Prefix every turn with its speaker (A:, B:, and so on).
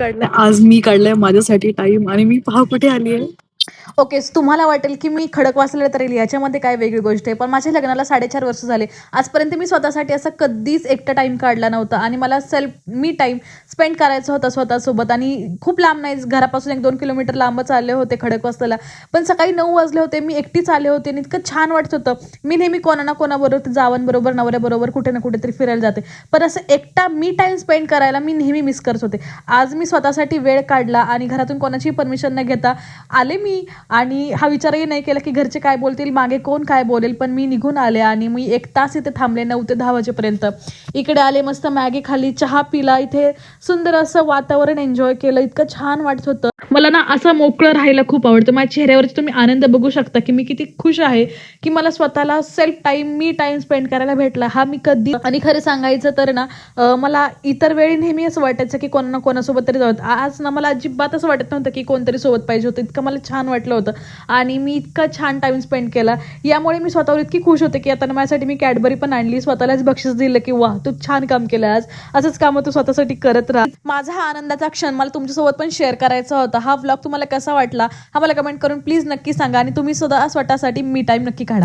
A: काढलाय, आज मी काढलाय माझ्यासाठी टाइम आणि मी पहा कुठे आली आहे.
B: ओके, तुम्हाला वाटेल की मी खडकवासला तर येईल, याच्यामध्ये काय वेगळी गोष्ट आहे. पण माझ्या लग्नाला 4.5 वर्ष झाले. आजपर्यंत मी स्वतःसाठी असं कधीच एकटा टाईम काढला नव्हता आणि मला मी टाईम स्पेंड करायचा होता स्वतःसोबत. आणि खूप लांब नाही, घरापासून 1-2 किलोमीटर लांबच आले होते खडकवासला. पण सकाळी 9 वाजले होते, मी एकटीच आले होते आणि इतकं छान वाटत होतं. मी नेहमी कोणा ना कोणाबरोबर, जावांबरोबर, नवऱ्याबरोबर कुठे ना कुठेतरी फिरायला जाते, पण असं एकटा मी टाईम स्पेंड करायला मी नेहमी मिस करत होते. आज मी स्वतःसाठी वेळ काढला आणि घरातून कोणाची परमिशन न घेता आले मी. आणि हा विचारही नाही केला की घरचे काय बोलतील, मागे कोण काय बोलेल, पण मी निघून आले आणि मी 1 तास इथे थांबले, 9 ते 10 वाजेपर्यंत. इकडे आले, मस्त मॅगी खाल्ली, चहा पिला, इथे सुंदर असं वातावरण एन्जॉय केलं, इतकं छान वाटत होतं. मला ना असं मोकळं राहायला खूप आवडतं. माझ्या चेहऱ्यावरती तुम्ही आनंद बघू शकता की मी किती खुश आहे की मला स्वतःला मी टाइम स्पेंड करायला भेटला. हा मी कधी, आणि खरं सांगायचं तर ना, मला इतर वेळी नेहमी असं वाटायचं की कोणा ना कोणासोबत तरी जावं. आज ना मला अजिबात असं वाटत नव्हतं की कोणतरी सोबत पाहिजे होतं. इतकं मला छान वाटलं होतं आणि मी इतका छान टाइम स्पेंड केला. यामुळे मी स्वतःवर इतकी खुश होते की आता माझ्यासाठी मी कॅडबरी पण आणली, स्वतःलाच बक्षीस दिलं की वाह, तू छान काम केलं आज, असंच काम तू स्वतःसाठी करत राहा. माझा हा आनंदाचा क्षण मला तुमच्यासोबत पण शेअर करायचा होता. हा व्लॉग तुम्हाला कसा वाटला हा मला कमेंट करून प्लीज नक्की सांगा आणि तुम्ही सुद्धा स्वतःसाठी मी टाइम नक्की काढा.